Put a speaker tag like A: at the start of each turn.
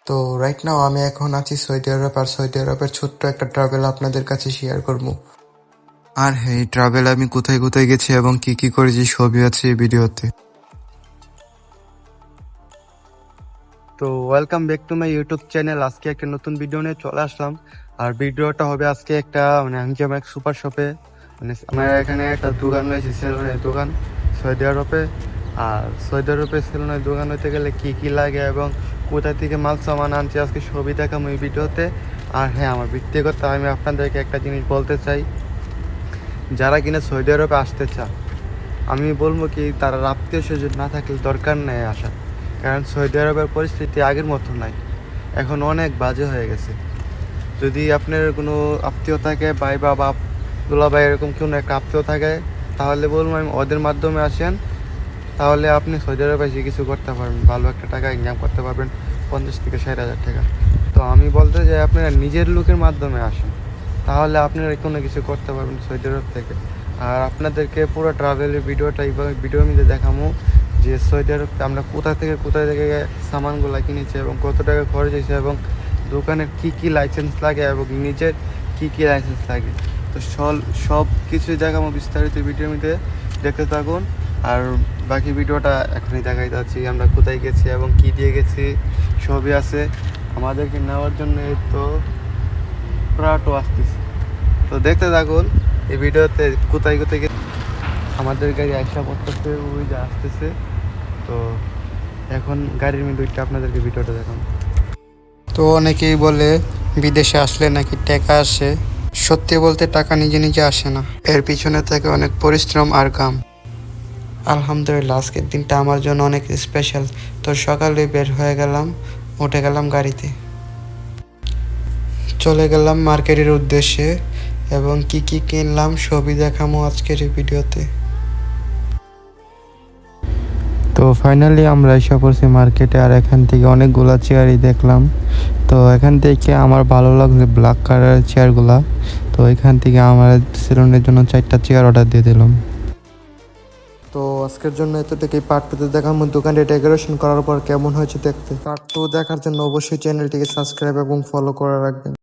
A: তো right now আমি এখন আছি সৌদি আরব, আর সৌদি আরবের ছোট্ট একটা ট্রাভেল আপনাদের কাছে শেয়ার করবো। আর হ্যাঁ, এই ট্রাভেল আমি কোথায় কোথায় গেছি এবং কি কি করেছি সবই আছে এই ভিডিওতে।
B: তো welcome back to my YouTube channel. আজকে একটা নতুন ভিডিও নিয়ে চলে আসলাম। আর ভিডিওটা হবে আজকে একটা আমি যাবো এক সুপার শপে। আমার এখানে একটা দোকান রয়েছে, সেলুনের দোকান সৌদি আরবে। আর সৌদি আরবে সেলুনের দোকান হইতে গেলে কি কি লাগে এবং কোথা থেকে মাল সামান আনছি আজকে সবই দেখাম এই ভিডিওতে। আর হ্যাঁ, আমার ব্যক্তিগত আমি আপনাদেরকে একটা জিনিস বলতে চাই, যারা কিনা সৌদি আরবে আসতে চান, আমি বলবো কি তারা আত্মীয় স্বজন না থাকলে দরকার নেই আসা। কারণ সৌদি আরবের পরিস্থিতি আগের মতো নাই, এখন অনেক বাজে হয়ে গেছে। যদি আপনার কোনো আত্মীয় থাকে, ভাই বা বাপ, দুলাভাই, এরকম কোনো একটা আত্মীয় থাকে, তাহলে বলবো আমি ওদের মাধ্যমে আসেন। তাহলে আপনি সৌদি আরবে এসে কিছু করতে পারবেন, ভালো একটা টাকা ইনকাম করতে পারবেন, 50 থেকে 60 হাজার টাকা। তো আমি বলতে চাই আপনারা নিজের লোকের মাধ্যমে আসেন, তাহলে আপনারা কোনো কিছু করতে পারবেন সৌদি আরব থেকে। আর আপনাদেরকে পুরো ট্রাভেলের ভিডিওটা এইভাবে ভিডিওর মধ্যে দেখাবো যে সৌদি আরব আমরা কোথা থেকে সামানগুলো কিনেছি এবং কত টাকা খরচ হয়েছে এবং দোকানের কি কি লাইসেন্স লাগে এবং নিজের কি কি লাইসেন্স লাগে। তো সব কিছুই দেখাবো বিস্তারিত ভিডিওর মধ্যে, দেখতে থাকুন। আর বাকি ভিডিওটা এখনই দেখাই যাচ্ছি, আমরা কোথায় গেছি এবং কি দিয়ে গেছি সবই আছে। আমাদেরকে নেওয়ার জন্য তো প্রাটো আসতেছে, তো দেখতে থাকুন এই ভিডিওতে কোথায় কোথায় গেছি। আমাদের গাড়ি আইসা পড়তেছে, ওই যে আসতেছে। তো এখন গাড়ির মধ্যে আপনাদেরকে ভিডিওটা দেখাবো।
A: তো অনেকেই বলে বিদেশে আসলে নাকি টাকা আসে। সত্যি বলতে টাকা নিজে নিজে আসে না, এর পিছনে থাকে অনেক পরিশ্রম আর কাম। আলহামদুলিল্লাহ, আজকের দিনটা আমার জন্য অনেক স্পেশাল। তো সকালে বের হয়ে গেলাম, উঠে গেলাম গাড়িতে, চলে গেলাম মার্কেটের উদ্দেশ্যে এবং কি কি কিনলাম সবই দেখাবো আজকের এই ভিডিওতে।
B: তো ফাইনালি আমরা এসে পড়ছি মার্কেটে, আর এখান থেকে অনেকগুলা চেয়ারই দেখলাম। তো এখান থেকে আমার ভালো লাগছে ব্ল্যাক কালারের চেয়ারগুলা। তো এখান থেকে আমার সেলুনের জন্য 4টা চেয়ার অর্ডার দিয়ে দিলাম।
A: তো আজকের জন্য এতটুকুই। পার্ট 2তে দেখাবো দোকানটি ডেকোরেশন করার পর কেমন হয়েছে দেখতে। পার্ট 2 দেখার জন্য অবশ্যই চ্যানেলটিকে সাবস্ক্রাইব এবং ফলো করে রাখবেন।